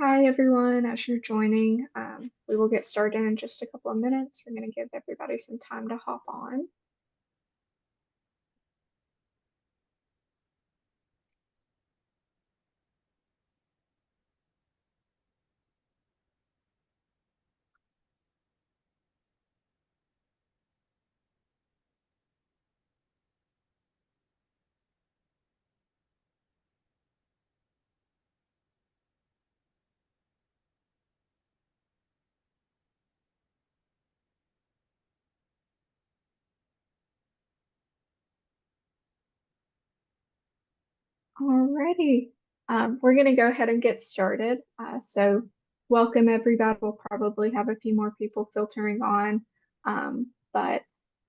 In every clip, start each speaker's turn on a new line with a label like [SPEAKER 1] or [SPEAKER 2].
[SPEAKER 1] Hi, everyone. As you're joining, we will get started in just a couple of minutes. We're going to give everybody some time to hop on. Alrighty, we're going to go ahead and get started. So welcome everybody. We'll probably have a few more people filtering on, but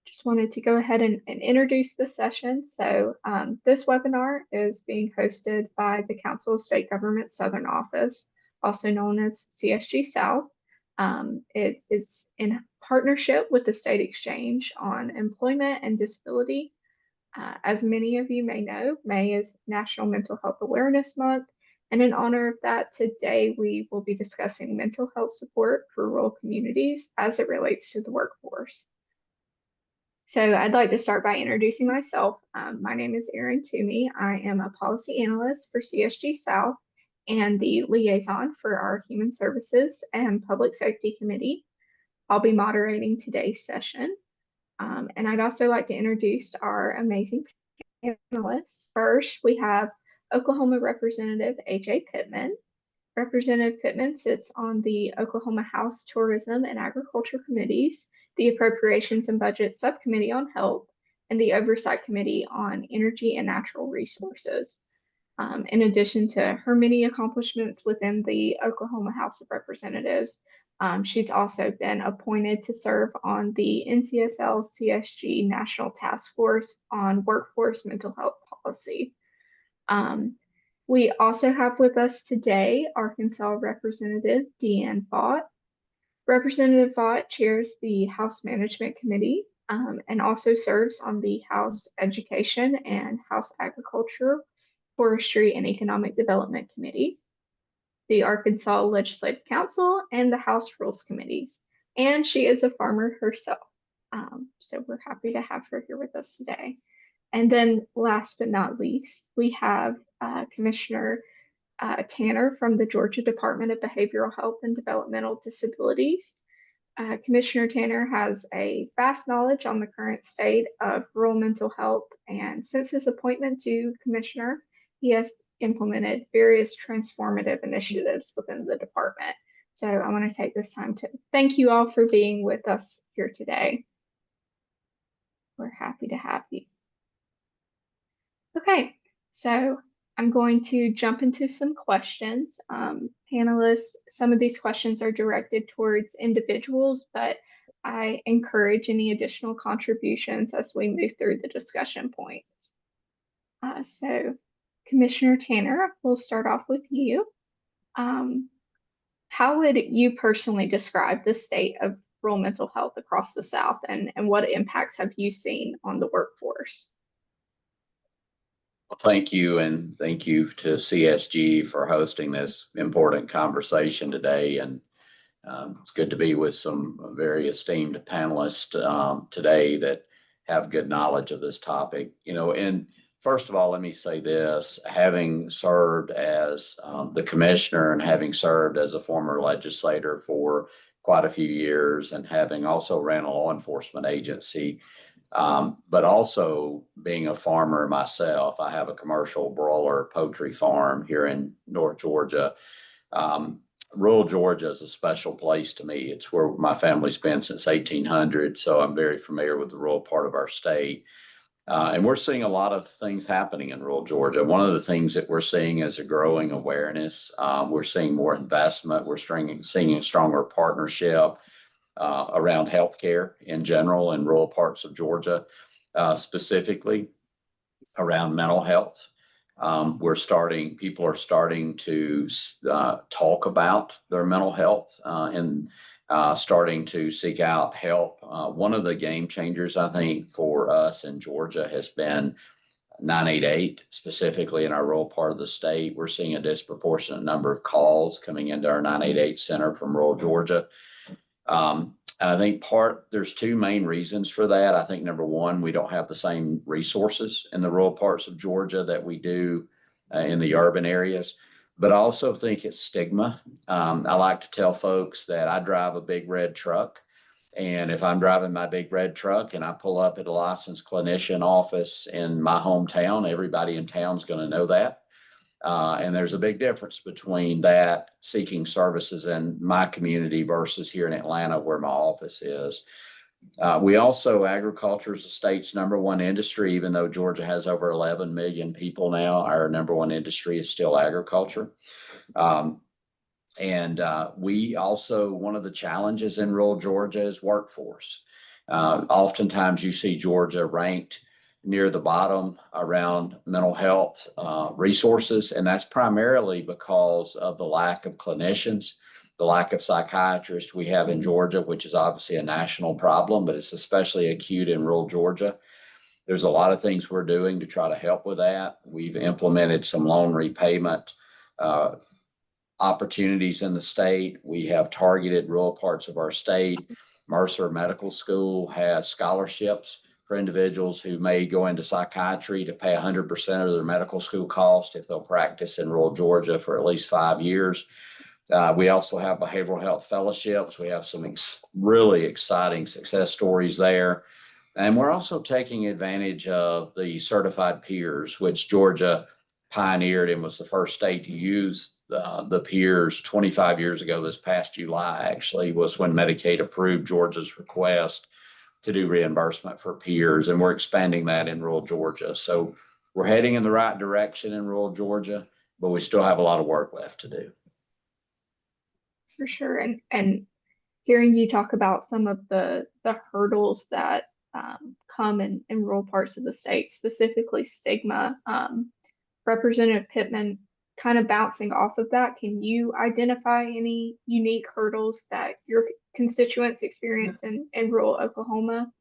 [SPEAKER 1] just wanted to go ahead and introduce the session. So this webinar is being hosted by the Council of State Government Southern Office, also known as CSG South. It is in partnership with the State Exchange on Employment and Disability. As many of you may know, May is National Mental Health Awareness Month, and in honor of that, today we will be discussing mental health support for rural communities as it relates to the workforce. So I'd like to start by introducing myself. My name is Erin Twomey. I am a policy analyst for CSG South and the liaison for our Human Services and Public Safety Committee. I'll be moderating today's session. And I'd also like to introduce our amazing panelists. First, we have Oklahoma Representative Ajay Pittman. Representative Pittman sits on the Oklahoma House Tourism and Agriculture Committees, the Appropriations and Budget Subcommittee on Health, and the Oversight Committee on Energy and Natural Resources. In addition to her many accomplishments within the Oklahoma House of Representatives, she's also been appointed to serve on the NCSL CSG National Task Force on Workforce Mental Health Policy. We also have with us today Arkansas Representative DeAnn Vaught. Representative Vaught chairs the House Management Committee and also serves on the House Education and House Agriculture, Forestry, and Economic Development Committee, the Arkansas Legislative Council, and the House Rules Committees. And she is a farmer herself. So we're happy to have her here with us today. And then last but not least, we have Commissioner Tanner from the Georgia Department of Behavioral Health and Developmental Disabilities. Commissioner Tanner has a vast knowledge on the current state of rural mental health, and since his appointment to Commissioner, he has implemented various transformative initiatives within the department. So I want to take this time to thank you all for being with us here today. We're happy to have you. Okay, so I'm going to jump into some questions. Panelists, some of these questions are directed towards individuals, but I encourage any additional contributions as we move through the discussion points. So Commissioner Tanner, we'll start off with you. How would you personally describe the state of rural mental health across the South, and what impacts have you seen on the workforce?
[SPEAKER 2] Well, thank you, and thank you to CSG for hosting this important conversation today. And it's good to be with some very esteemed panelists today that have good knowledge of this topic. And first of all, let me say this: having served as the commissioner and having served as a former legislator for quite a few years, and having also ran a law enforcement agency. But also being a farmer myself, I have a commercial broiler poultry farm here in North Georgia. Rural Georgia is a special place to me. It's where my family's been since 1800, so I'm very familiar with the rural part of our state. And we're seeing a lot of things happening in rural Georgia. One of the things that we're seeing is a growing awareness. We're seeing more investment. We're seeing a stronger partnership around healthcare in general in rural parts of Georgia, specifically around mental health. People are starting to talk about their mental health and starting to seek out help. One of the game changers, I think, for us in Georgia has been 988, specifically in our rural part of the state. We're seeing a disproportionate number of calls coming into our 988 center from rural Georgia. And I think there's two main reasons for that. I think number one, we don't have the same resources in the rural parts of Georgia that we do in the urban areas. But I also think it's stigma. I like to tell folks that I drive a big red truck. And if I'm driving my big red truck and I pull up at a licensed clinician office in my hometown, everybody in town is going to know that. And there's a big difference between that seeking services in my community versus here in Atlanta where my office is. Agriculture is the state's number one industry, even though Georgia has over 11 million people now. Our number one industry is still agriculture. One of the challenges in rural Georgia is workforce. Oftentimes you see Georgia ranked near the bottom around mental health resources, and that's primarily because of the lack of clinicians, the lack of psychiatrists we have in Georgia, which is obviously a national problem, but it's especially acute in rural Georgia. There's a lot of things we're doing to try to help with that. We've implemented some loan repayment opportunities in the state. We have targeted rural parts of our state. Mercer Medical School has scholarships for individuals who may go into psychiatry to pay 100% of their medical school cost if they'll practice in rural Georgia for at least 5 years. We also have behavioral health fellowships. We have some really exciting success stories there. And we're also taking advantage of the certified peers, which Georgia pioneered and was the first state to use the peers 25 years ago. This past July actually was when Medicaid approved Georgia's request to do reimbursement for peers, and we're expanding that in rural Georgia. So we're heading in the right direction in rural Georgia, but we still have a lot of work left to do.
[SPEAKER 1] For sure. And hearing you talk about some of the hurdles that come in rural parts of the state, specifically stigma, Representative Pittman, kind of bouncing off of that, can you identify any unique hurdles that your constituents experience in rural Oklahoma?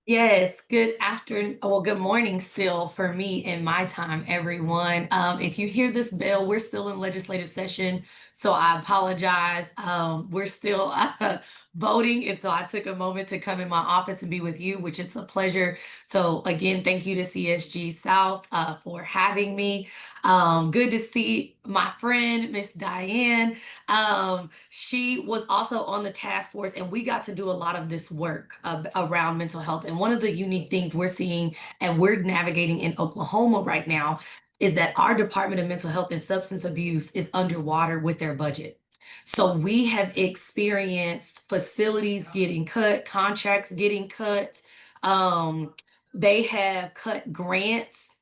[SPEAKER 3] Yes, good afternoon. Well, good morning still for me in my time, everyone. If you hear this bell, we're still in legislative session, so I apologize. We're still voting, and so I took a moment to come in my office and be with you, which it's a pleasure. So again, thank you to CSG South for having me. Good to see my friend, Miss DeAnn. She was also on the task force, and we got to do a lot of this work around mental health. And one of the unique things we're seeing and we're navigating in Oklahoma right now is that our Department of Mental Health and Substance Abuse is underwater with their budget. So we have experienced facilities getting cut, contracts getting cut. They have cut grants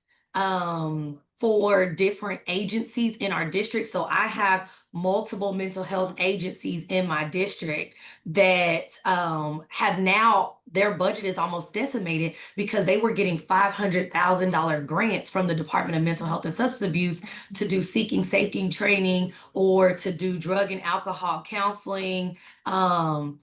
[SPEAKER 3] for different agencies in our district. So I have multiple mental health agencies in my district that have now, their budget is almost decimated because they were getting $500,000 grants from the Department of Mental Health and Substance Abuse to do seeking safety training or to do drug and alcohol counseling. And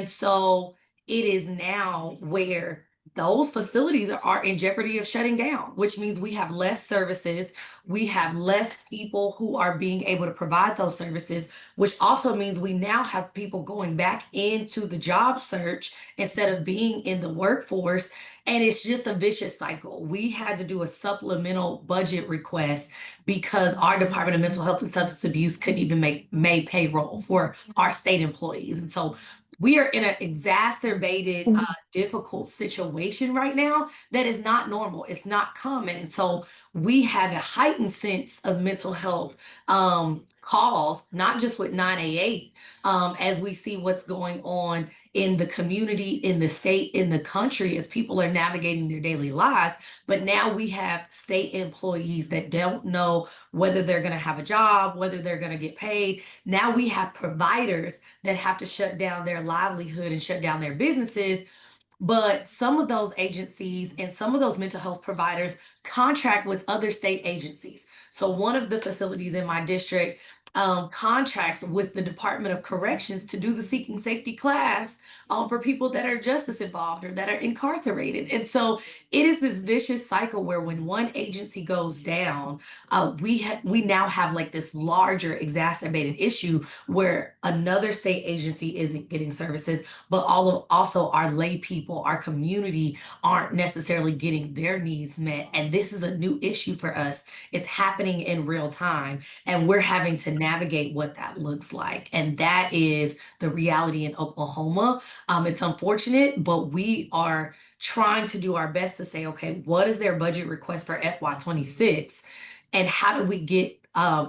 [SPEAKER 3] so it is now where those facilities are in jeopardy of shutting down, which means we have less services. We have less people who are being able to provide those services, which also means we now have people going back into the job search instead of being in the workforce. And it's just a vicious cycle. We had to do a supplemental budget request because our Department of Mental Health and Substance Abuse couldn't even make payroll for our state employees. And so we are in an exacerbated, difficult situation right now that is not normal. It's not common. And so we have a heightened sense of mental health calls, not just with 988, as we see what's going on in the community, in the state, in the country, as people are navigating their daily lives. But now we have state employees that don't know whether they're going to have a job, whether they're going to get paid. Now we have providers that have to shut down their livelihood and shut down their businesses. But some of those agencies and some of those mental health providers contract with other state agencies. So one of the facilities in my district contracts with the Department of Corrections to do the seeking safety class for people that are justice involved or that are incarcerated. And so it is this vicious cycle where when one agency goes down, we now have like this larger exacerbated issue where another state agency isn't getting services, but also our lay people, our community aren't necessarily getting their needs met. And this is a new issue for us. It's happening in real time, and we're having to navigate what that looks like. And that is the reality in Oklahoma. It's unfortunate, but we are trying to do our best to say, okay, what is their budget request for FY26? And how do we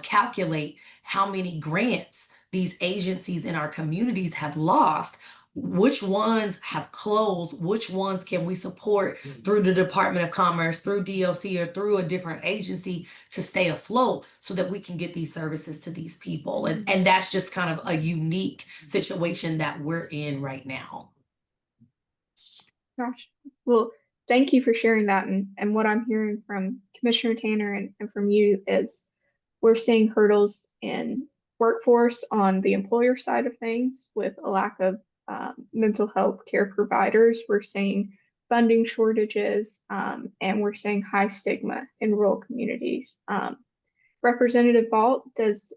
[SPEAKER 3] calculate how many grants these agencies in our communities have lost? Which ones have closed? Which ones can we support through the Department of Commerce, through DOC, or through a different agency to stay afloat so that we can get these services to these people? And that's just kind of a unique situation that we're in right now.
[SPEAKER 1] Gosh, well, thank you for sharing that. And what I'm hearing from Commissioner Tanner and from you is we're seeing hurdles in workforce on the employer side of things with a lack of mental health care providers. We're seeing funding shortages, and we're seeing high stigma in rural communities. Representative Vaught, does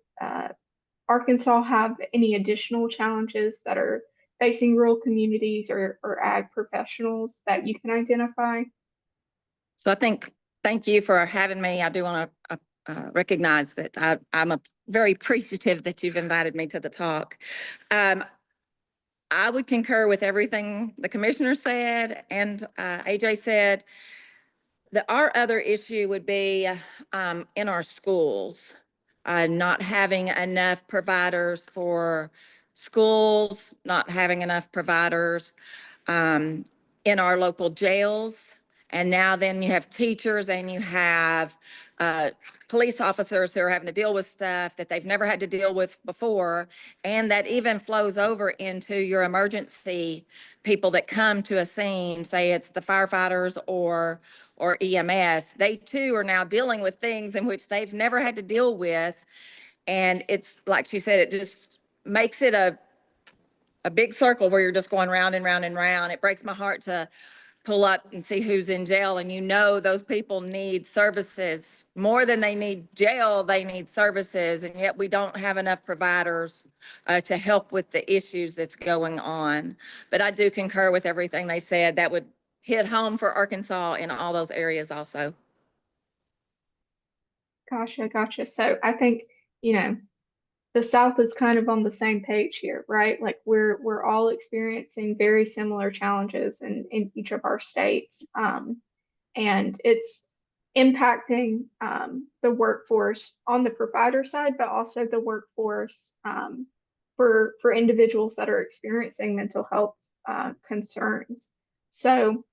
[SPEAKER 1] Arkansas have any additional challenges that are facing rural communities or ag professionals that you can identify?
[SPEAKER 4] So I think, thank you for having me. I do want to recognize that I'm very appreciative that you've invited me to the talk. I would concur with everything the commissioner said and AJ said. Our other issue would be in our schools, not having enough providers for schools, not having enough providers in our local jails. And now then you have teachers and you have police officers who are having to deal with stuff that they've never had to deal with before. And that even flows over into your emergency people that come to a scene, say it's the firefighters or EMS. They too are now dealing with things in which they've never had to deal with. And it's like she said, it just makes it a big circle where you're just going round and round and round. It breaks my heart to pull up and see who's in jail, and you know those people need services more than they need jail. They need services, and yet we don't have enough providers to help with the issues that's going on. But I do concur with everything they said. That would hit home for Arkansas in all those areas also.
[SPEAKER 1] Gotcha. So I think, the South is kind of on the same page here, right? Like we're all experiencing very similar challenges in each of our states. And it's impacting the workforce on the provider side, but also the workforce for individuals that are experiencing mental health concerns. So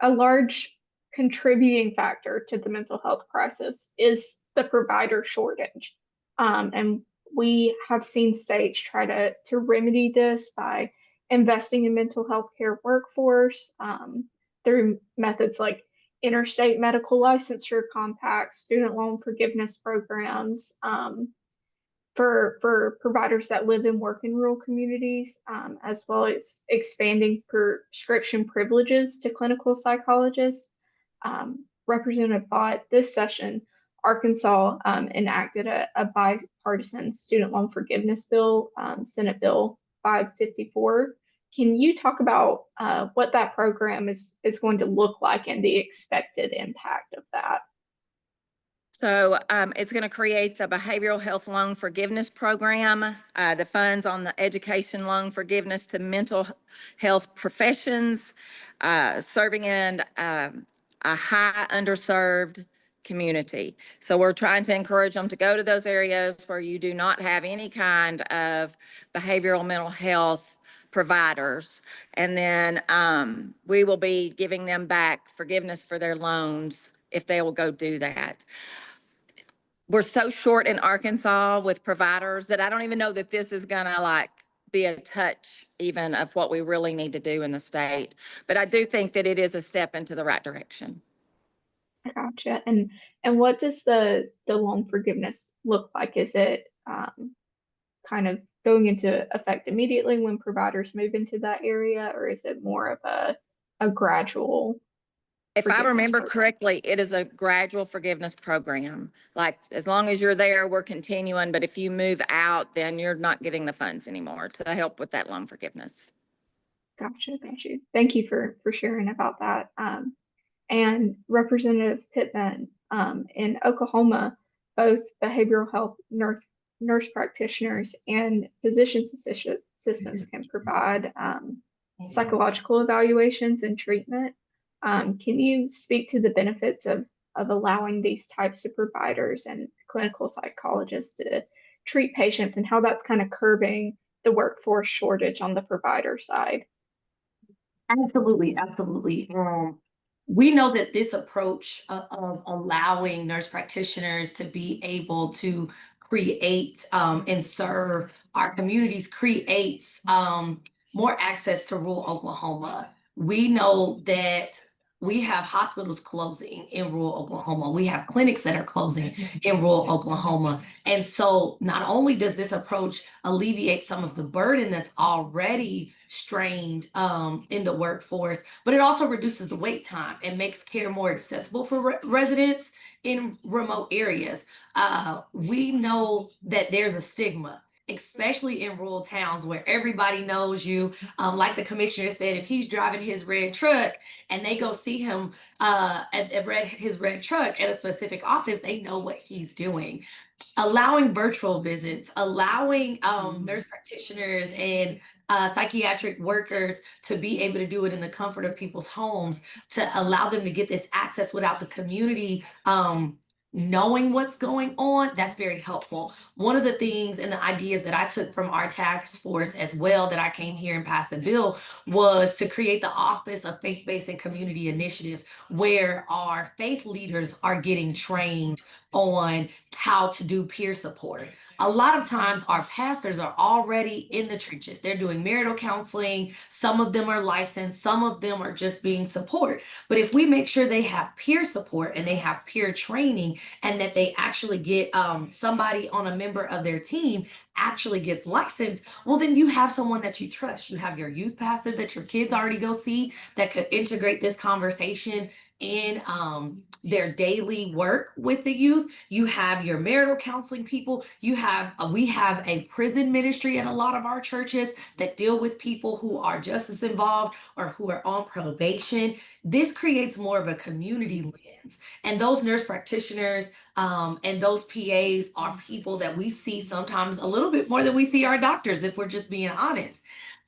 [SPEAKER 1] a large contributing factor to the mental health crisis is the provider shortage. And we have seen states try to remedy this by investing in mental health care workforce through methods like interstate medical licensure compacts, student loan forgiveness programs for providers that live and work in rural communities, as well as expanding prescription privileges to clinical psychologists. Representative Vaught, this session, Arkansas enacted a bipartisan student loan forgiveness bill, Senate Bill 554. Can you talk about what that program is going to look like and the expected impact of that?
[SPEAKER 4] So it's going to create the behavioral health loan forgiveness program, the funds on the education loan forgiveness to mental health professions, serving in a high underserved community. So we're trying to encourage them to go to those areas where you do not have any kind of behavioral mental health providers. And then we will be giving them back forgiveness for their loans if they will go do that. We're so short in Arkansas with providers that I don't even know that this is gonna be a touch even of what we really need to do in the state. But I do think that it is a step into the right direction.
[SPEAKER 1] Gotcha. And what does the loan forgiveness look like? Is it kind of going into effect immediately when providers move into that area, or is it more of a gradual?
[SPEAKER 4] If I
[SPEAKER 1] Forgiveness
[SPEAKER 4] remember
[SPEAKER 1] program.
[SPEAKER 4] correctly, it is a gradual forgiveness program. Like, as long as you're there, we're continuing, but if you move out, then you're not getting the funds anymore to help with that loan forgiveness.
[SPEAKER 1] Gotcha. Thank you for sharing about that. And Representative Pittman, in Oklahoma, both behavioral health nurse practitioners and physician assistants can provide psychological evaluations and treatment. Can you speak to the benefits of allowing these types of providers and clinical psychologists to treat patients, and how that's kind of curbing the workforce shortage on the provider side?
[SPEAKER 3] Absolutely, absolutely. We know that this approach of allowing nurse practitioners to be able to create and serve our communities creates more access to rural Oklahoma. We know that we have hospitals closing in rural Oklahoma. We have clinics that are closing in rural Oklahoma. And so not only does this approach alleviate some of the burden that's already strained in the workforce, but it also reduces the wait time and makes care more accessible for residents in remote areas. We know that there's a stigma, especially in rural towns where everybody knows you. Like the commissioner said, if he's driving his red truck and they go see him his red truck at a specific office, they know what he's doing. Allowing virtual visits, allowing nurse practitioners and psychiatric workers to be able to do it in the comfort of people's homes, to allow them to get this access without the community knowing what's going on, that's very helpful. One of the things and the ideas that I took from our task force as well that I came here and passed the bill was to create the Office of Faith-Based and Community Initiatives, where our faith leaders are getting trained on how to do peer support. A lot of times our pastors are already in the trenches. They're doing marital counseling. Some of them are licensed. Some of them are just being support. But if we make sure they have peer support and they have peer training, and that they actually get somebody on a member of their team actually gets licensed, well, then you have someone that you trust. You have your youth pastor that your kids already go see that could integrate this conversation in their daily work with the youth. You have your marital counseling people. You have we have a prison ministry at a lot of our churches that deal with people who are justice involved or who are on probation. This creates more of a community lens, and those nurse practitioners and those PAs are people that we see sometimes a little bit more than we see our doctors, if we're just being honest.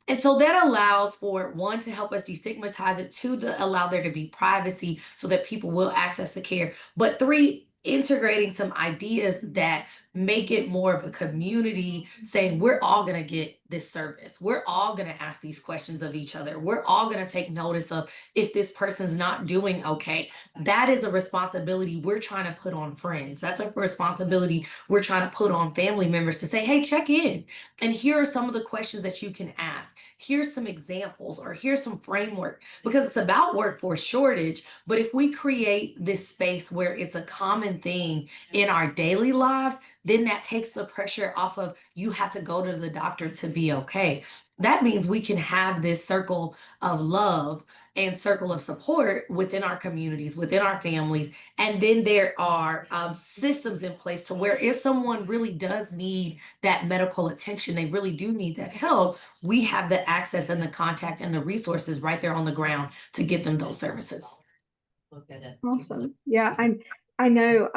[SPEAKER 3] And so that allows for, one, to help us destigmatize it, two, to allow there to be privacy so that people will access the care, but three, integrating some ideas that make it more of a community, saying we're all going to get this service. We're all going to ask these questions of each other. We're all going to take notice of if this person's not doing okay. That is a responsibility we're trying to put on friends. That's a responsibility we're trying to put on family members to say, hey, check in. And here are some of the questions that you can ask. Here's some examples, or here's some framework, because it's about workforce shortage. But if we create this space where it's a common thing in our daily lives, then that takes the pressure off of you have to go to the doctor to be okay. That means we can have this circle of love and circle of support within our communities, within our families. And then there are systems in place to where if someone really does need that medical attention, they really do need that help, we have the access and the contact and the resources right there on the ground to give them those services.
[SPEAKER 1] Awesome. Yeah, I know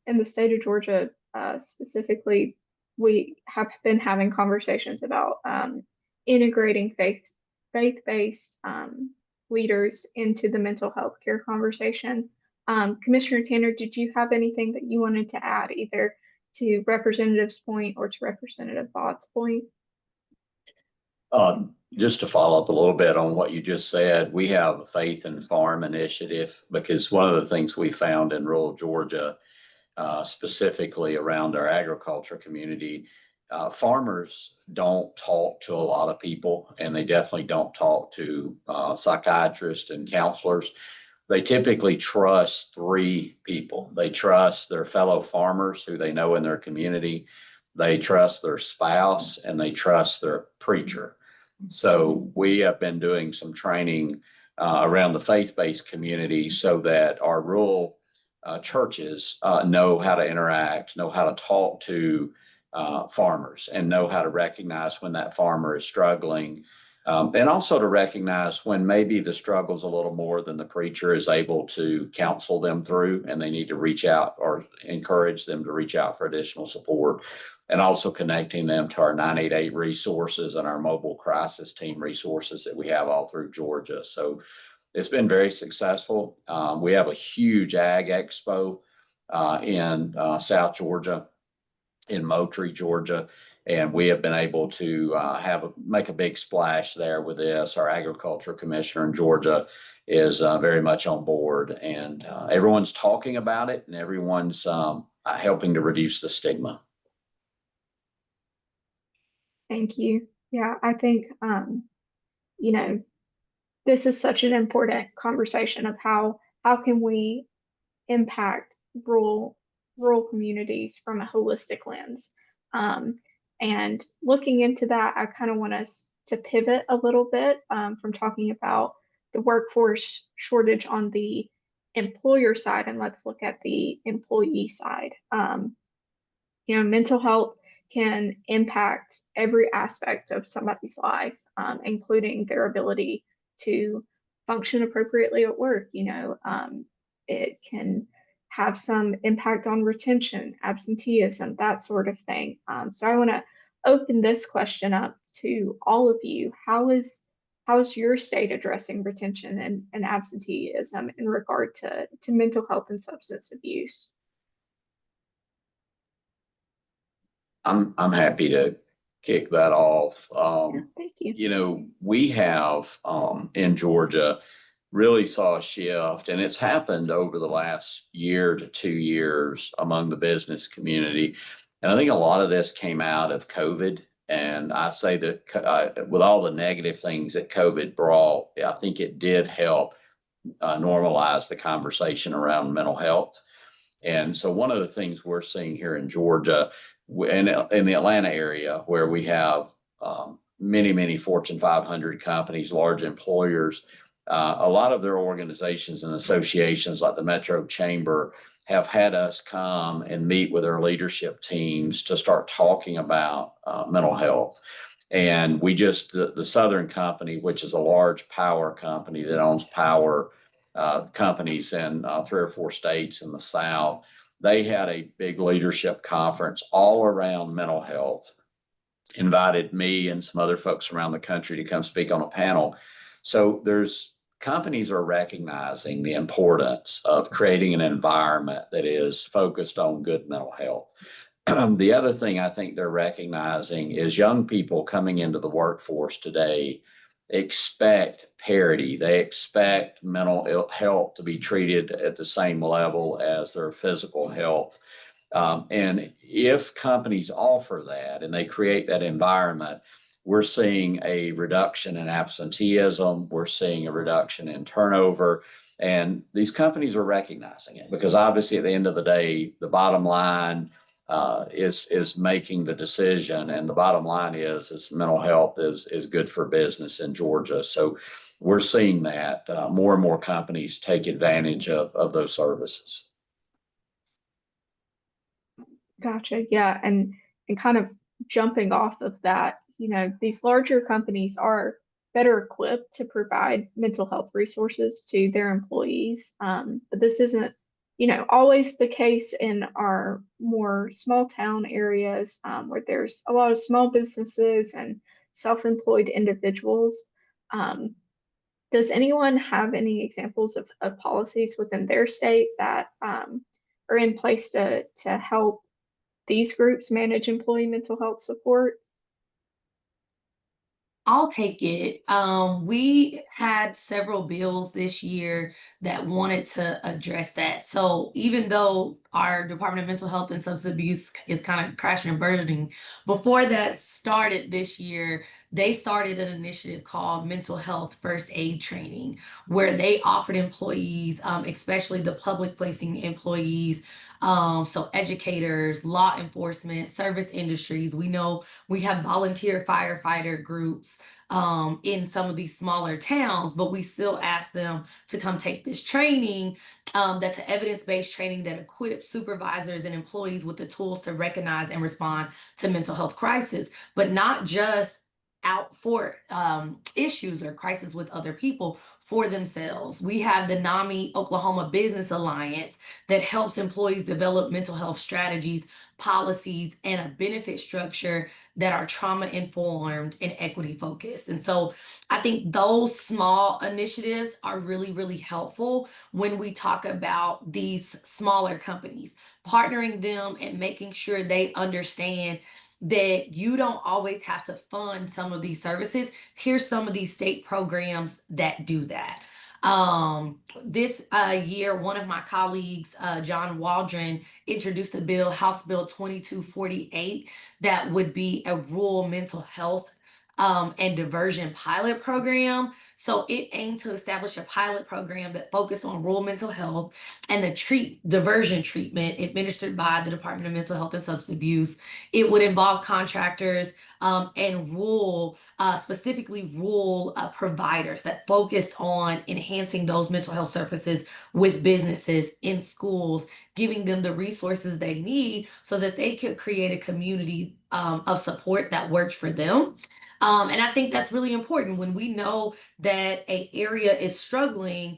[SPEAKER 1] in the state of Georgia specifically, we have been having conversations about integrating faith-based leaders into the mental health care conversation. Commissioner Tanner, did you have anything that you wanted to add, either to Representative's point or to Representative Vaught's point?
[SPEAKER 2] Just to follow up a little bit on what you just said, we have a Faith and Farm initiative, because one of the things we found in rural Georgia, specifically around our agriculture community, farmers don't talk to a lot of people, and they definitely don't talk to psychiatrists and counselors. They typically trust three people. They trust their fellow farmers who they know in their community. they trust their spouse, and they trust their preacher. So we have been doing some training around the faith-based community so that our rural churches know how to interact, know how to talk to farmers, and know how to recognize when that farmer is struggling. And also to recognize when maybe the struggle's a little more than the preacher is able to counsel them through, and they need to reach out or encourage them to reach out for additional support. And also connecting them to our 988 resources and our mobile crisis team resources that we have all through Georgia. So it's been very successful. We have a huge ag expo in South Georgia, in Moultrie, Georgia, and we have been able to make a big splash there with this. Our agriculture commissioner in Georgia is very much on board, and everyone's talking about it, and everyone's helping to reduce the stigma.
[SPEAKER 1] Thank you. Yeah, I think, you know, this is such an important conversation of how can we impact rural communities from a holistic lens. And looking into that, I kind of want us to pivot a little bit from talking about the workforce shortage on the employer side, and let's look at the employee side. You know, mental health can impact every aspect of somebody's life, including their ability to function appropriately at work. You know, it can have some impact on retention, absenteeism, that sort of thing. So I want to open this question up to all of you. How is your state addressing retention and absenteeism in regard to mental health and substance abuse?
[SPEAKER 2] I'm happy to kick that off.
[SPEAKER 1] Yeah, thank you.
[SPEAKER 2] You know, we have in Georgia really saw a shift, and it's happened over the last year to 2 years among the business community. And I think a lot of this came out of COVID. And I say that with all the negative things that COVID brought, I think it did help normalize the conversation around mental health. And so one of the things we're seeing here in Georgia, in the Atlanta area, where we have many Fortune 500 companies, large employers, a lot of their organizations and associations like the Metro Chamber have had us come and meet with their leadership teams to start talking about mental health. And we just, the Southern Company, which is a large power company that owns power companies in 3 or 4 states in the South, they had a big leadership conference all around mental health, invited me and some other folks around the country to come speak on a panel. So companies are recognizing the importance of creating an environment that is focused on good mental health. The other thing I think they're recognizing is young people coming into the workforce today expect parity. They expect mental health to be treated at the same level as their physical health. And if companies offer that and they create that environment, we're seeing a reduction in absenteeism. We're seeing a reduction in turnover. And these companies are recognizing it because obviously at the end of the day, the bottom line is making the decision. And the bottom line is mental health is good for business in Georgia. So we're seeing that more and more companies take advantage of those services.
[SPEAKER 1] Gotcha. Yeah. And kind of jumping off of that, you know, these larger companies are better equipped to provide mental health resources to their employees. But this isn't, you know, always the case in our more small town areas where there's a lot of small businesses and self-employed individuals. Does anyone have any examples of policies within their state that are in place to help these groups manage employee mental health support?
[SPEAKER 3] I'll take it. We had several bills this year that wanted to address that. So even though our Department of Mental Health and Substance Abuse is kind of crashing and burning, before that started this year, they started an initiative called Mental Health First Aid Training, where they offered employees, especially the public-facing employees, So educators, law enforcement, service industries. We know we have volunteer firefighter groups in some of these smaller towns, but we still ask them to come take this training. That's an evidence-based training that equips supervisors and employees with the tools to recognize and respond to mental health crisis, but not just out for issues or crisis with other people, for themselves. We have the NAMI Oklahoma Business Alliance that helps employees develop mental health strategies, policies, and a benefit structure that are trauma informed and equity focused. And so I think those small initiatives are really, really helpful when we talk about these smaller companies, partnering them and making sure they understand that you don't always have to fund some of these services. Here's some of these state programs that do that. This year, one of my colleagues, John Waldron, introduced a bill, House Bill 2248, that would be a rural mental health and diversion pilot program. So it aimed to establish a pilot program that focused on rural mental health and the diversion treatment administered by the Department of Mental Health and Substance Abuse. It would involve contractors and specifically rural providers that focused on enhancing those mental health services with businesses in schools, giving them the resources they need so that they could create a community of support that works for them. And I think that's really important when we know that an area is struggling,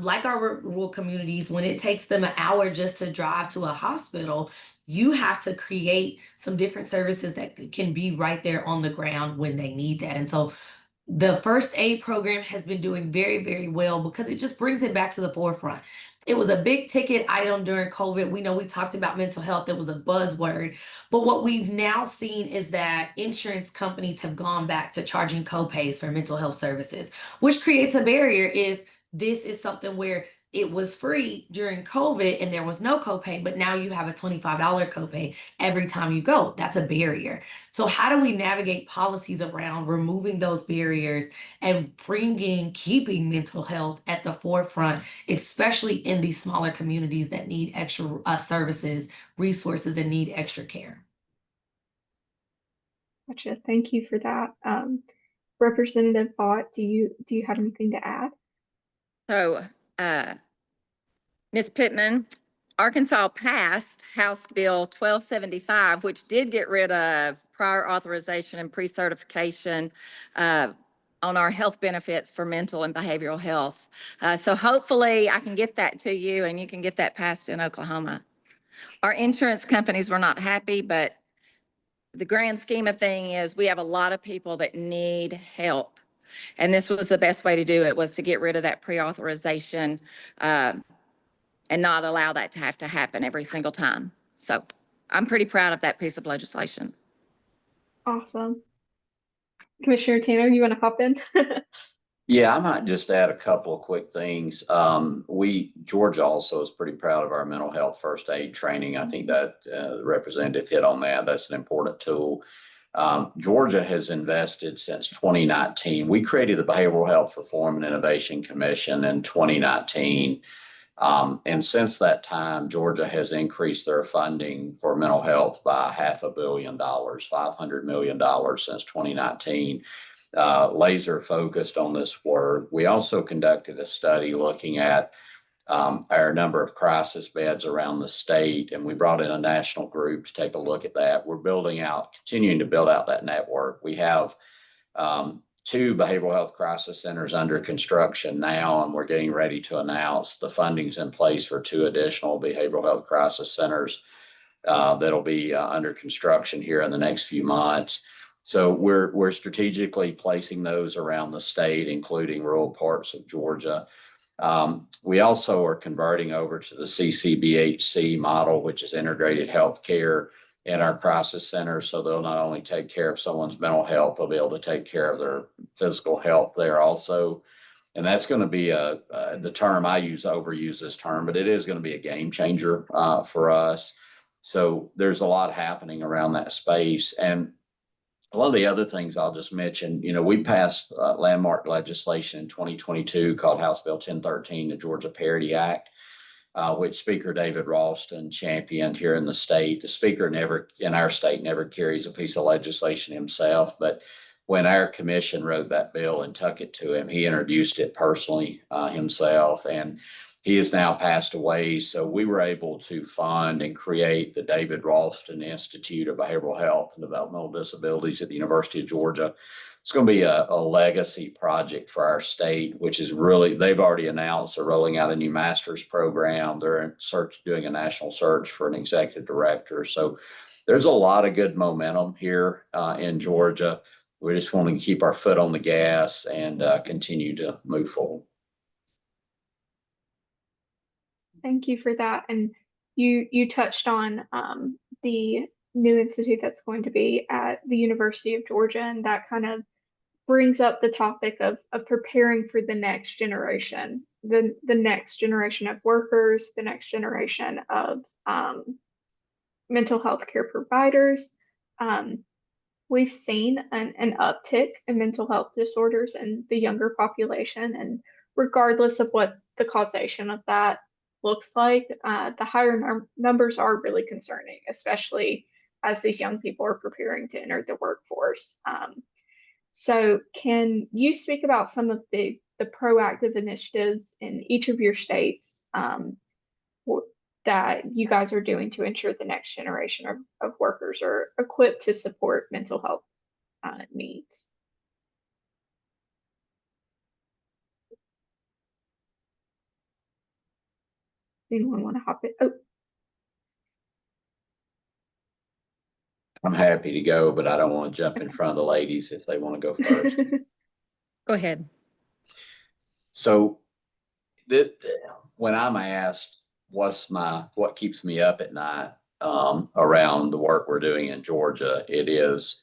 [SPEAKER 3] like our rural communities, when it takes them an hour just to drive to a hospital, you have to create some different services that can be right there on the ground when they need that. And so the first aid program has been doing very, very well because it just brings it back to the forefront. It was a big ticket item during COVID. We know we talked about mental health. It was a buzzword. But what we've now seen is that insurance companies have gone back to charging copays for mental health services, which creates a barrier if this is something where it was free during COVID and there was no copay, but now you have a $25 copay every time you go. That's a barrier. So how do we navigate policies around removing those barriers and keeping mental health at the forefront, especially in these smaller communities that need extra services, resources, and need extra care?
[SPEAKER 1] Gotcha. Thank you for that. Representative Vaught, do you have anything to add?
[SPEAKER 4] So, Ms. Pittman, Arkansas passed House Bill 1275, which did get rid of prior authorization and pre-certification on our health benefits for mental and behavioral health. So hopefully I can get that to you and you can get that passed in Oklahoma. Our insurance companies were not happy, but the grand scheme of thing is we have a lot of people that need help. And this was the best way to do it, was to get rid of that pre-authorization and not allow that to have to happen every single time. So I'm pretty proud of that piece of legislation.
[SPEAKER 1] Awesome. Commissioner Tanner, you want to hop in?
[SPEAKER 2] Yeah, I might just add a couple of quick things. Georgia also is pretty proud of our mental health first aid training. I think that the representative hit on that. That's an important tool. Georgia has invested since 2019. We created the Behavioral Health Reform and Innovation Commission in 2019. And since that time, Georgia has increased their funding for mental health by $500 million, $500 million since 2019. Laser focused on this work. We also conducted a study looking at our number of crisis beds around the state, and we brought in a national group to take a look at that. We're continuing to build out that network. We have 2 behavioral health crisis centers under construction now, and we're getting ready to announce the funding's in place for 2 additional behavioral health crisis centers that'll be under construction here in the next few months. So we're strategically placing those around the state, including rural parts of Georgia. We also are converting over to the CCBHC model, which is integrated healthcare in our crisis centers. So they'll not only take care of someone's mental health, they'll be able to take care of their physical health there also. And that's going to be the term I overuse this term, but it is going to be a game changer for us. So there's a lot happening around that space. And a lot of the other things I'll just mention, we passed landmark legislation in 2022 called House Bill 1013, the Georgia Parity Act. which Speaker David Ralston championed here in the state. The speaker in our state never carries a piece of legislation himself, but when our commission wrote that bill and took it to him, he introduced it personally himself, and he has now passed away. So we were able to fund and create the David Ralston Institute of Behavioral Health and Developmental Disabilities at the University of Georgia. It's going to be a legacy project for our state, which is really, they've already announced they're rolling out a new master's program. They're doing a national search for an executive director. So there's a lot of good momentum here in Georgia. We just want to keep our foot on the gas and continue to move forward.
[SPEAKER 1] Thank you for that. And you touched on the new institute that's going to be at the University of Georgia, and that kind of brings up the topic of preparing for the next generation, the next generation of workers, the next generation of mental health care providers. We've seen an uptick in mental health disorders in the younger population, and regardless of what the causation of that looks like, the higher numbers are really concerning, especially as these young people are preparing to enter the workforce. So can you speak about some of the proactive initiatives in each of your states that you guys are doing to ensure the next generation of workers are equipped to support mental health needs? Anyone want to hop in? Oh,
[SPEAKER 2] I'm happy to go, but I don't want to jump in front of the ladies if they want to go first.
[SPEAKER 4] Go ahead.
[SPEAKER 2] So when I'm asked what keeps me up at night around the work we're doing in Georgia, it is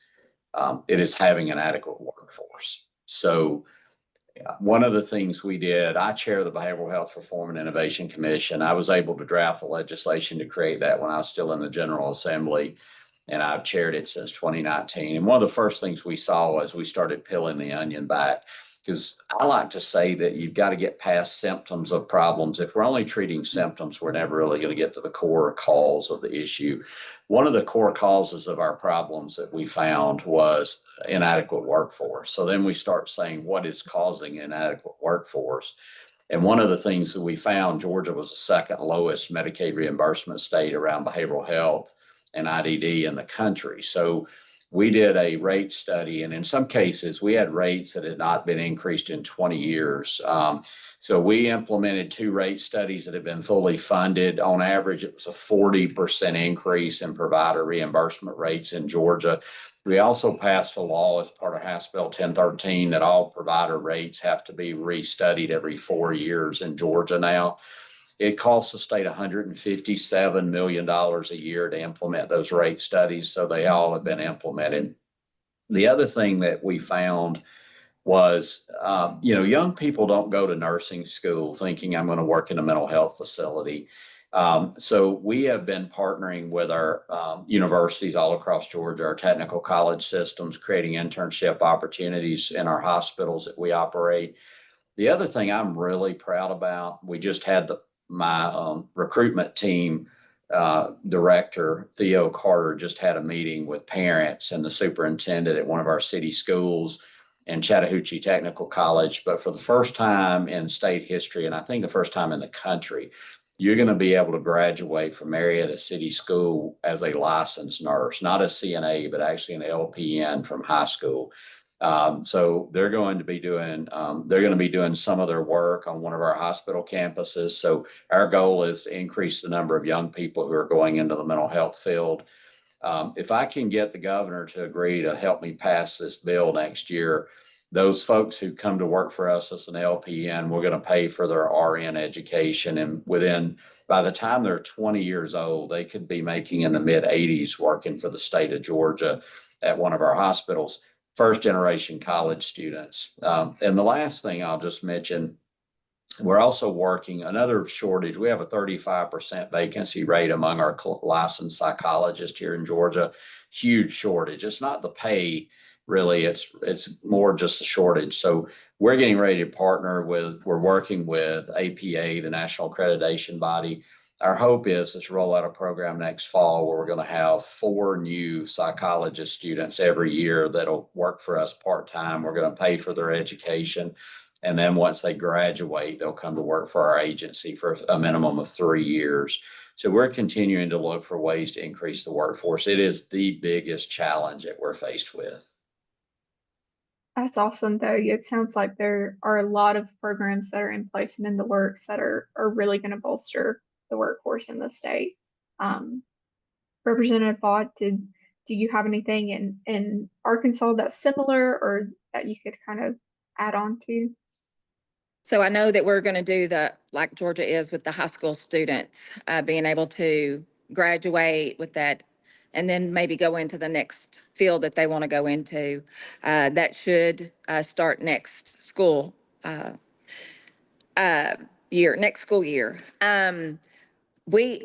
[SPEAKER 2] having an adequate workforce. So one of the things we did, I chair the Behavioral Health Reform and Innovation Commission. I was able to draft the legislation to create that when I was still in the General Assembly, and I've chaired it since 2019. And one of the first things we saw was we started peeling the onion back, because I like to say that you've got to get past symptoms of problems. If we're only treating symptoms, we're never really going to get to the core cause of the issue. One of the core causes of our problems that we found was inadequate workforce. So then we start saying, what is causing inadequate workforce? And one of the things that we found, Georgia was the second lowest Medicaid reimbursement state around behavioral health and IDD in the country. So we did a rate study, and in some cases, we had rates that had not been increased in 20 years. So we implemented 2 rate studies that have been fully funded. On average, it was a 40% increase in provider reimbursement rates in Georgia. We also passed a law as part of House Bill 1013 that all provider rates have to be restudied every 4 years in Georgia now. It costs the state $157 million a year to implement those rate studies, so they all have been implemented. The other thing that we found was, young people don't go to nursing school thinking I'm going to work in a mental health facility. So we have been partnering with our universities all across Georgia, our technical college systems, creating internship opportunities in our hospitals that we operate. The other thing I'm really proud about, we just had my recruitment team director, Theo Carter, just had a meeting with parents and the superintendent at one of our city schools and Chattahoochee Technical College. But for the first time in state history, and I think the first time in the country, you're going to be able to graduate from Marietta City School as a licensed nurse, not a CNA, but actually an LPN from high school. So they're going to be doing some of their work on one of our hospital campuses. So our goal is to increase the number of young people who are going into the mental health field. If I can get the governor to agree to help me pass this bill next year, those folks who come to work for us as an LPN, we're going to pay for their RN education. And by the time they're 20 years old, they could be making in the mid 80s working for the state of Georgia at one of our hospitals. First generation college students. And the last thing I'll just mention, we're also working another shortage. We have a 35% vacancy rate among our licensed psychologists here in Georgia. Huge shortage. It's not the pay really it's more just a shortage. So we're getting ready to partner we're working with APA, the national accreditation body. Our hope is to roll out a program next fall where we're going to have 4 new psychologist students every year that'll work for us part-time. We're going to pay for their education. And then once they graduate, they'll come to work for our agency for a minimum of 3 years. So we're continuing to look for ways to increase the workforce. It is the biggest challenge that we're faced with.
[SPEAKER 1] That's awesome, though. It sounds like there are a lot of programs that are in place and in the works that are really going to bolster the workforce in the state. Representative Vaught, do you have anything in Arkansas that's similar or that you could kind of add on to?
[SPEAKER 4] So I know that we're going to do like Georgia is with the high school students, being able to graduate with that and then maybe go into the next field that they want to go into. That should start next school next school year.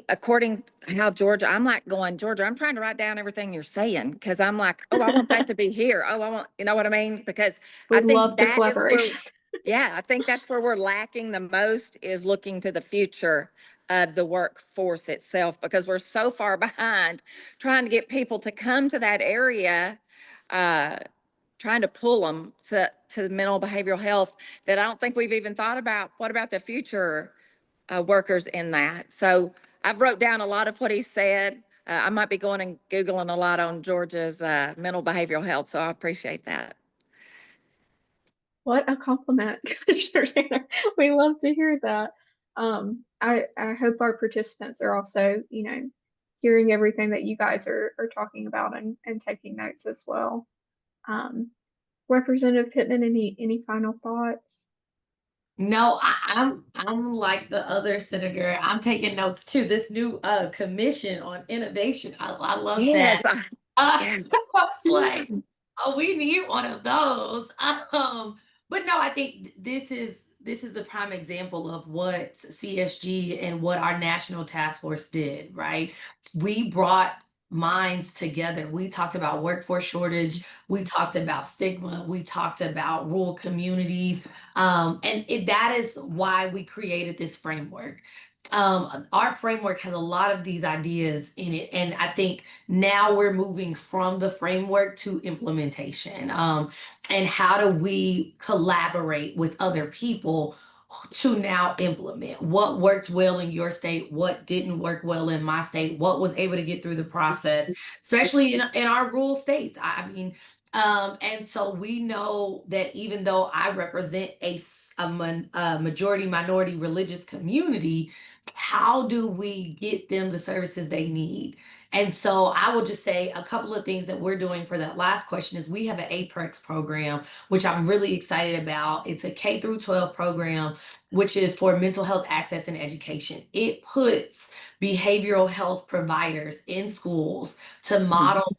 [SPEAKER 4] According to how Georgia, I'm like going, Georgia, I'm trying to write down everything you're saying because I'm like, oh, I want that to be here. Oh, I want, you know what I mean? Because I
[SPEAKER 1] Would love
[SPEAKER 4] think
[SPEAKER 1] the
[SPEAKER 4] that is where,
[SPEAKER 1] collaboration.
[SPEAKER 4] yeah, I think that's where we're lacking the most is looking to the future of the workforce itself because we're so far behind trying to get people to come to that area, trying to pull them to mental behavioral health that I don't think we've even thought about. What about the future workers in that? So I've wrote down a lot of what he said. I might be going and Googling a lot on Georgia's mental behavioral health, so I appreciate that.
[SPEAKER 1] What a compliment, Commissioner Tanner. We love to hear that. I hope our participants are also, hearing everything that you guys are talking about and taking notes as well. Representative Pittman, any final thoughts?
[SPEAKER 3] No, I'm like the other senator. I'm taking notes too. This new commission on innovation. I love
[SPEAKER 4] Yes,
[SPEAKER 3] that.
[SPEAKER 4] yes.
[SPEAKER 3] I was like, oh, we need one of those. But no, I think this is the prime example of what CSG and what our national task force did, right? We brought minds together. We talked about workforce shortage, we talked about stigma, we talked about rural communities. That is why we created this framework. Our framework has a lot of these ideas in it, and I think now we're moving from the framework to implementation. And how do we collaborate with other people to now implement what worked well in your state, what didn't work well in my state, what was able to get through the process, especially in our rural states. I mean, and so we know that even though I represent a majority minority religious community, how do we get them the services they need? And so I will just say a couple of things that we're doing for that last question is we have an APERX program, which I'm really excited about. It's a K through 12 program, which is for mental health access and education. It puts behavioral health providers in schools to model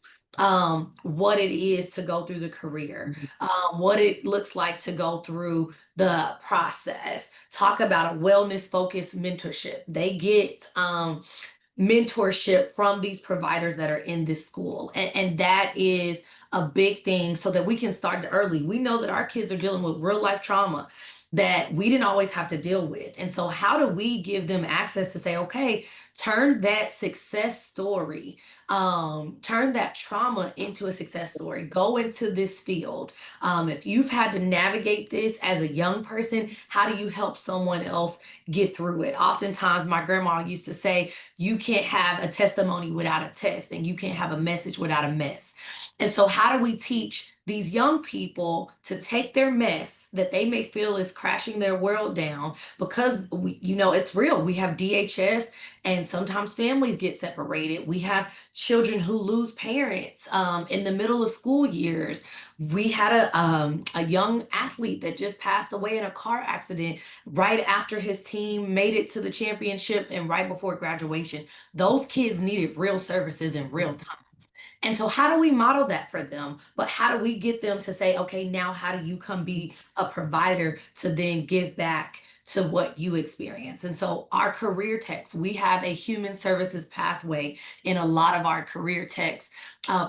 [SPEAKER 3] what it is to go through the career, what it looks like to go through the process, talk about a wellness focused mentorship. They get mentorship from these providers that are in this school. And that is a big thing so that we can start early. We know that our kids are dealing with real life trauma that we didn't always have to deal with. And so how do we give them access to say, okay, turn that success story, turn that trauma into a success story, go into this field. If you've had to navigate this as a young person, how do you help someone else get through it? Oftentimes my grandma used to say, you can't have a testimony without a test, and you can't have a message without a mess. And so how do we teach these young people to take their mess that they may feel is crashing their world down because it's real. We have DHS and sometimes families get separated. We have children who lose parents in the middle of school years. We had a young athlete that just passed away in a car accident right after his team made it to the championship and right before graduation. Those kids needed real services in real time. And so how do we model that for them? But how do we get them to say, okay, now how do you come be a provider to then give back to what you experience. And so our career techs, we have a human services pathway in a lot of our career techs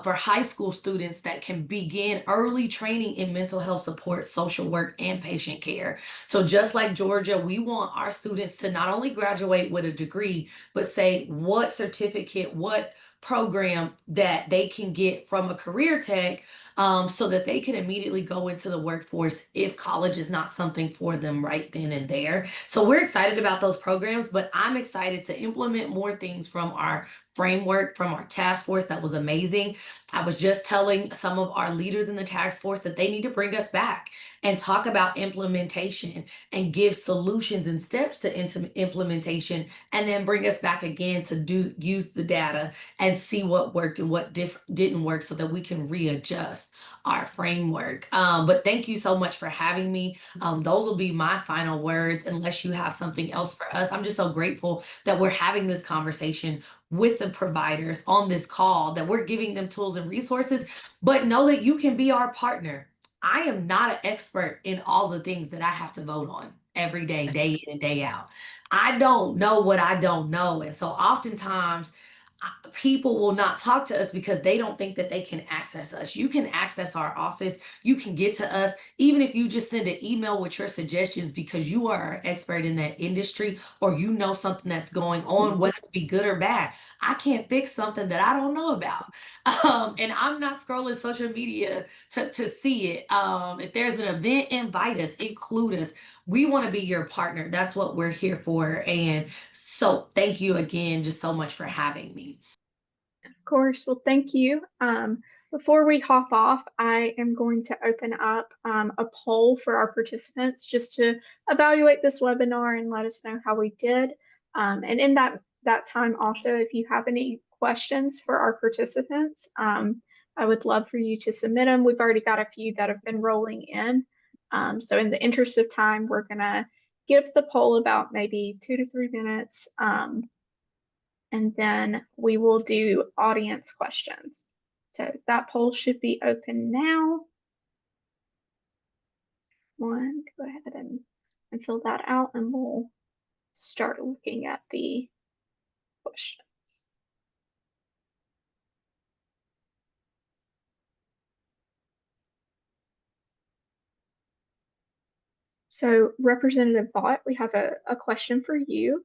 [SPEAKER 3] for high school students that can begin early training in mental health support, social work, and patient care. So just like Georgia, we want our students to not only graduate with a degree, but say what certificate, what program that they can get from a career tech, so that they can immediately go into the workforce if college is not something for them right then and there. So we're excited about those programs, but I'm excited to implement more things from our framework, from our task force. That was amazing. I was just telling some of our leaders in the task force that they need to bring us back and talk about implementation and give solutions and steps to implementation, and then bring us back again to use the data and see what worked and what didn't work, so that we can readjust our framework. But thank you so much for having me. Those will be my final words, unless you have something else for us. I'm just so grateful that we're having this conversation with the providers on this call, that we're giving them tools and resources, but know that you can be our partner. I am not an expert in all the things that I have to vote on every day, day in and day out. I don't know what I don't know. And so oftentimes people will not talk to us because they don't think that they can access us. You can access our office. You can get to us, even if you just send an email with your suggestions, because you are an expert in that industry, or you know something that's going on, whether it be good or bad. I can't fix something that I don't know about. And I'm not scrolling social media to see it. If there's an event, invite us, include us. We want to be your partner. That's what we're here for. And so thank you again just so much for having me.
[SPEAKER 1] Of course. Well, thank you. Before we hop off, I am going to open up a poll for our participants just to evaluate this webinar and let us know how we did. And in that time also, if you have any questions for our participants, I would love for you to submit them. We've already got a few that have been rolling in. So in the interest of time, we're going to give the poll about maybe 2 to 3 minutes. And then we will do audience questions. So that poll should be open now. Go ahead and fill that out, and we'll start looking at the questions. So Representative Vaught, we have a question for you.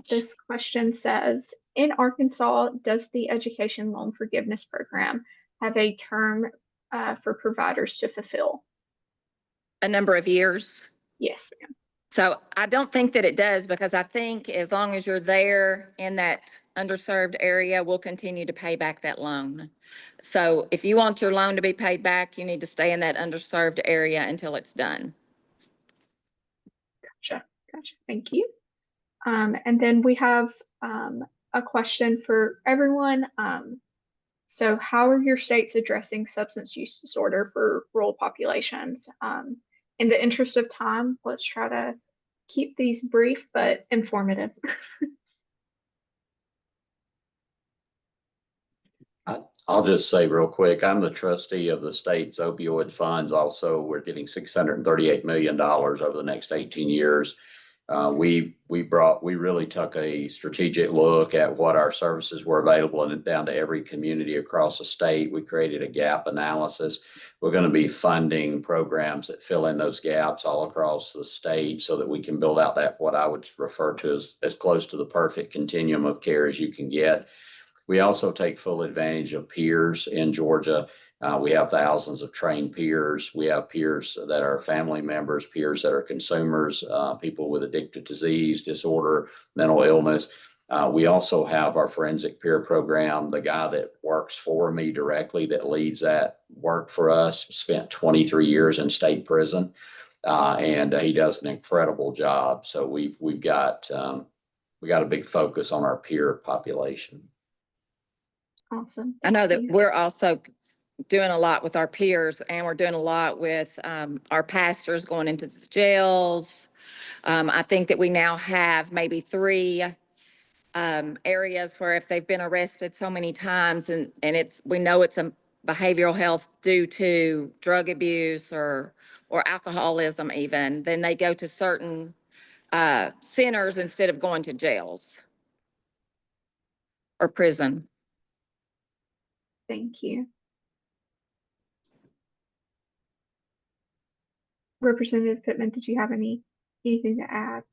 [SPEAKER 1] This question says, in Arkansas, does the Education Loan Forgiveness Program have a term for providers to fulfill?
[SPEAKER 4] A number of years.
[SPEAKER 1] Yes, ma'am.
[SPEAKER 4] So I don't think that it does, because I think as long as you're there in that underserved area, we'll continue to pay back that loan. So if you want your loan to be paid back, you need to stay in that underserved area until it's done.
[SPEAKER 1] Gotcha. Thank you. And then we have a question for everyone. So how are your states addressing substance use disorder for rural populations? In the interest of time, let's try to keep these brief but informative.
[SPEAKER 2] I'll just say real quick, I'm the trustee of the state's opioid funds. Also, we're getting $638 million over the next 18 years. We really took a strategic look at what our services were available and down to every community across the state. We created a gap analysis. We're going to be funding programs that fill in those gaps all across the state, so that we can build out that, what I would refer to as close to the perfect continuum of care as you can get. We also take full advantage of peers in Georgia. We have thousands of trained peers. We have peers that are family members, peers that are consumers, people with addictive disease, disorder, mental illness. We also have our forensic peer program. The guy that works for me directly, that leads that work for us, spent 23 years in state prison, and he does an incredible job. So we got a big focus on our peer population.
[SPEAKER 1] Awesome.
[SPEAKER 4] I know that we're also doing a lot with our peers, and we're doing a lot with our pastors going into the jails. I think that we now have maybe 3 areas where if they've been arrested so many times, and we know it's a behavioral health due to drug abuse or alcoholism even, then they go to certain centers instead of going to jails or prison.
[SPEAKER 1] Thank you. Representative Pittman, did you have anything to add?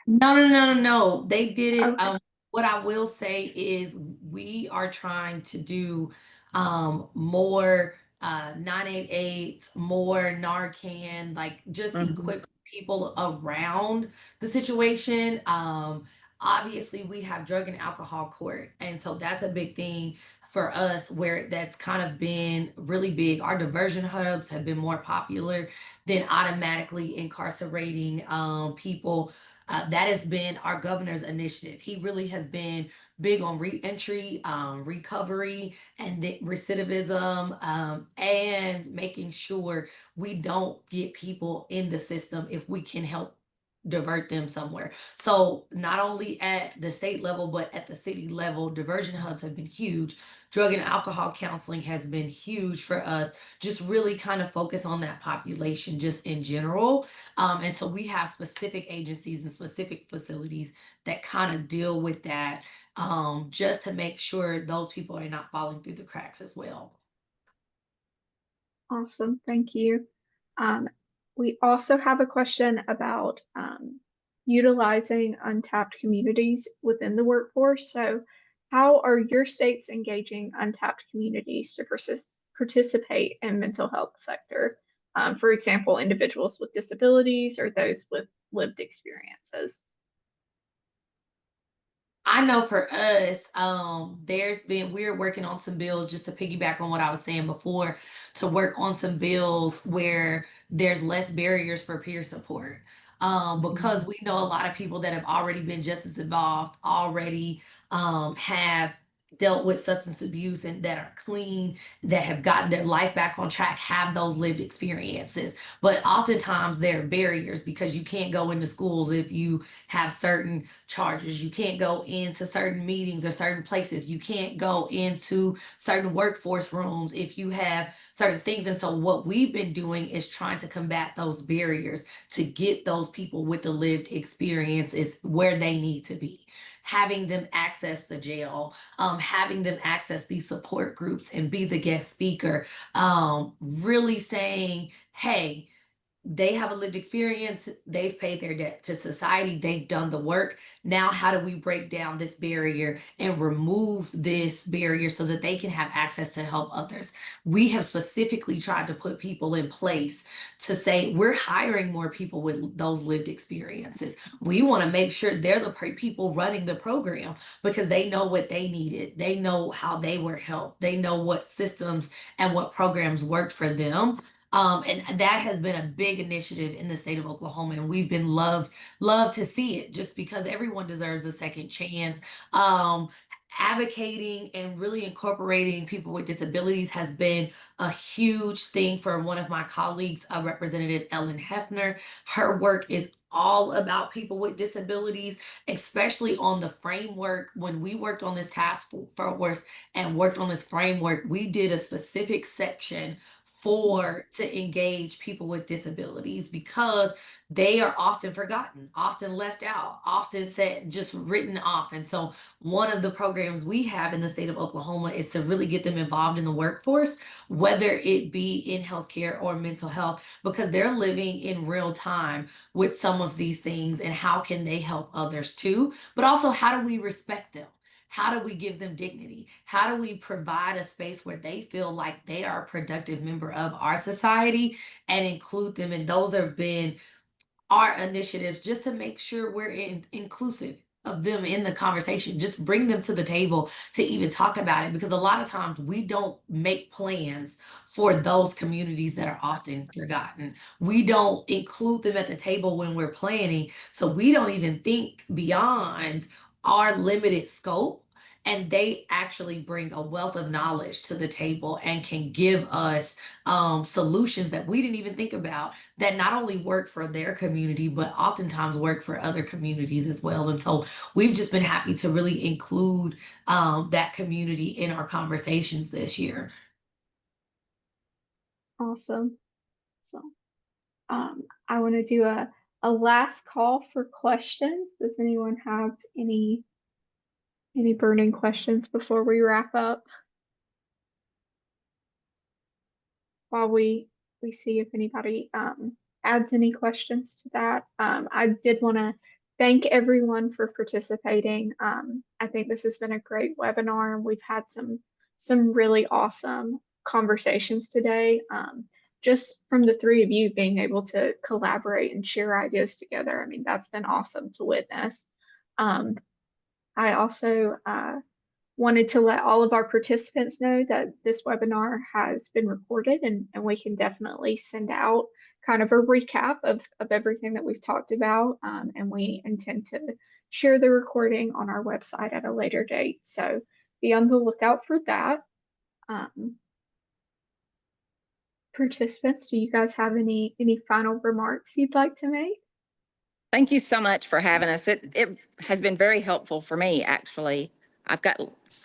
[SPEAKER 3] No. They did it.
[SPEAKER 1] Okay.
[SPEAKER 3] What I will say is we are trying to do more 988, more Narcan, like just equip people around the situation. Obviously we have drug and alcohol court, and so that's a big thing for us where that's kind of been really big. Our diversion hubs have been more popular than automatically incarcerating people. That has been our governor's initiative. He really has been big on reentry, recovery, and recidivism, and making sure we don't get people in the system if we can help divert them somewhere. So not only at the state level, but at the city level, diversion hubs have been huge. Drug and alcohol counseling has been huge for us. Just really kind of focus on that population just in general. And so we have specific agencies and specific facilities that kind of deal with that, just to make sure those people are not falling through the cracks as well.
[SPEAKER 1] Awesome, thank you. We also have a question about utilizing untapped communities within the workforce. So how are your states engaging untapped communities to participate in mental health sector? For example, individuals with disabilities or those with lived experiences.
[SPEAKER 3] I know for us, we're working on some bills, just to piggyback on what I was saying before, to work on some bills where there's less barriers for peer support. Because we know a lot of people that have already been just as involved, already have dealt with substance abuse and that are clean, that have gotten their life back on track, have those lived experiences. But oftentimes there are barriers because you can't go into schools if you have certain charges. You can't go into certain meetings or certain places. You can't go into certain workforce rooms if you have certain things. And so what we've been doing is trying to combat those barriers to get those people with the lived experiences where they need to be. Having them access the jail, having them access these support groups and be the guest speaker, really saying, hey, they have a lived experience, they've paid their debt to society, they've done the work. Now, how do we break down this barrier and remove this barrier so that they can have access to help others? We have specifically tried to put people in place to say, we're hiring more people with those lived experiences. We want to make sure they're the people running the program because they know what they needed. They know how they were helped. They know what systems and what programs worked for them. And that has been a big initiative in the state of Oklahoma, and we've been love to see it just because everyone deserves a second chance. Advocating and really incorporating people with disabilities has been a huge thing for one of my colleagues, Representative Ellen Hefner. Her work is all about people with disabilities, especially on the framework. When we worked on this task force and worked on this framework, we did a specific section to engage people with disabilities because they are often forgotten, often left out, often said just written off. And so one of the programs we have in the state of Oklahoma is to really get them involved in the workforce, whether it be in healthcare or mental health, because they're living in real time with some of these things and how can they help others too, but also how do we respect them? How do we give them dignity? How do we provide a space where they feel like they are a productive member of our society and include them? And those have been our initiatives just to make sure we're inclusive of them in the conversation. Just bring them to the table to even talk about it, because a lot of times we don't make plans for those communities that are often forgotten. We don't include them at the table when we're planning, so we don't even think beyond our limited scope. And they actually bring a wealth of knowledge to the table and can give us solutions that we didn't even think about, that not only work for their community, but oftentimes work for other communities as well. And so we've just been happy to really include that community in our conversations this year.
[SPEAKER 1] Awesome. So I want to do a a last call for questions. Does anyone have any burning questions before we wrap up? While we see if anybody adds any questions to that. I did want to thank everyone for participating. I think this has been a great webinar, and we've had some really awesome conversations today. Just from the three of you being able to collaborate and share ideas together. I mean, that's been awesome to witness. I also wanted to let all of our participants know that this webinar has been recorded, and we can definitely send out kind of a recap of everything that we've talked about. And we intend to share the recording on our website at a later date. So be on the lookout for that. Participants, do you guys have any final remarks you'd like to make?
[SPEAKER 4] Thank you so much for having us. It has been very helpful for me, actually. I've got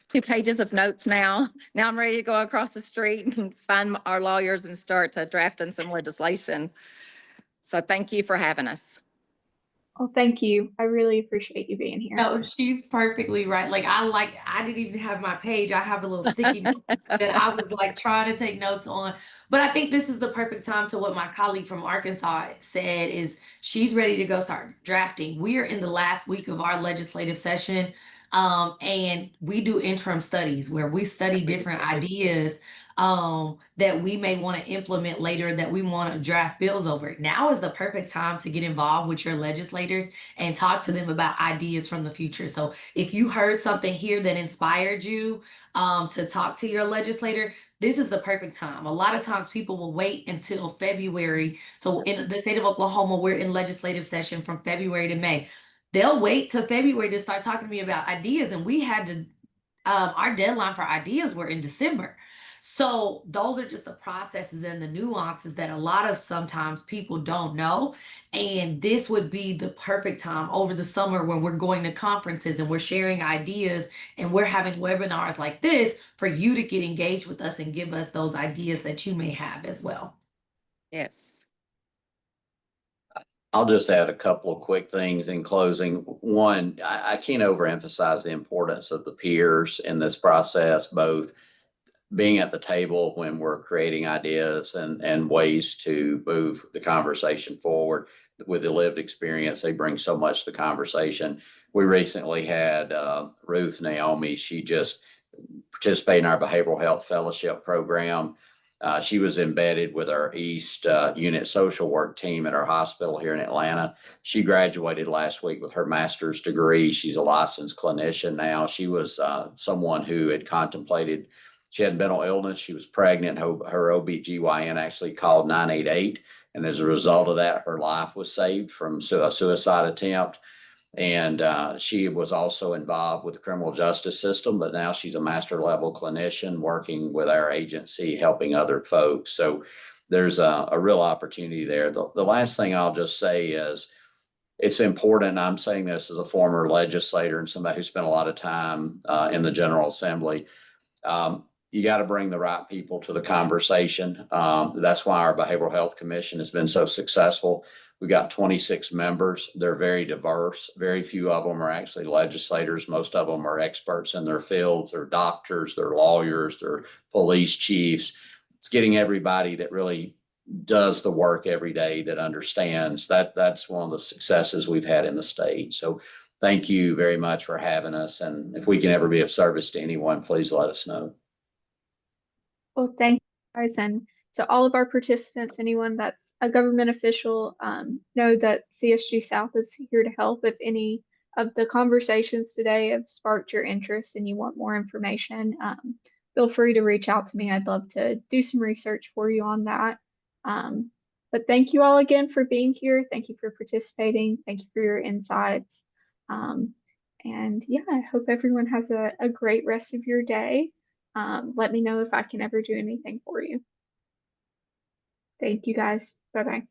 [SPEAKER 4] 2 pages of notes now. Now I'm ready to go across the street and find our lawyers and start drafting some legislation. So thank you for having us.
[SPEAKER 1] Well, thank you. I really appreciate you being here.
[SPEAKER 3] No, she's perfectly right. I didn't even have my page. I have a little sticky note that I was like trying to take notes on. But I think this is the perfect time to what my colleague from Arkansas said is she's ready to go start drafting. We are in the last week of our legislative session. And we do interim studies where we study different ideas that we may want to implement later, that we want to draft bills over. Now is the perfect time to get involved with your legislators and talk to them about ideas from the future. So if you heard something here that inspired you to talk to your legislator, this is the perfect time. A lot of times people will wait until February. So in the state of Oklahoma, we're in legislative session from February to May. They'll wait till February to start talking to me about ideas. And we had to, our deadline for ideas were in December. So those are just the processes and the nuances that a lot of sometimes people don't know. And this would be the perfect time over the summer when we're going to conferences and we're sharing ideas and we're having webinars like this for you to get engaged with us and give us those ideas that you may have as well.
[SPEAKER 4] Yes.
[SPEAKER 2] I'll just add a couple of quick things in closing. One, I can't overemphasize the importance of the peers in this process, both being at the table when we're creating ideas and ways to move the conversation forward. With the lived experience, they bring so much to the conversation. We recently had Ruth Naomi. She just participated in our behavioral health fellowship program. She was embedded with our East Unit social work team at our hospital here in Atlanta. She graduated last week with her master's degree. She's a licensed clinician now. She was someone who had contemplated, she had mental illness. She was pregnant. Her OBGYN actually called 988. And as a result of that, her life was saved from a suicide attempt. And she was also involved with the criminal justice system, but now she's a master level clinician working with our agency, helping other folks. So there's a real opportunity there. The last thing I'll just say is it's important, and I'm saying this as a former legislator and somebody who spent a lot of time in the General Assembly. You got to bring the right people to the conversation. That's why our Behavioral Health Commission has been so successful. We've got 26 members. They're very diverse. Very few of them are actually legislators. Most of them are experts in their fields. They're doctors, they're lawyers, they're police chiefs. It's getting everybody that really does the work every day, that understands that. That's one of the successes we've had in the state. So thank you very much for having us. And if we can ever be of service to anyone, please let us know.
[SPEAKER 1] Well, thank you guys, and to all of our participants, anyone that's a government official, know that CSG South is here to help. If any of the conversations today have sparked your interest and you want more information, feel free to reach out to me. I'd love to do some research for you on that. But thank you all again for being here. Thank you for participating. Thank you for your insights. And yeah, I hope everyone has a great rest of your day. Let me know if I can ever do anything for you. Thank you guys. Bye-bye.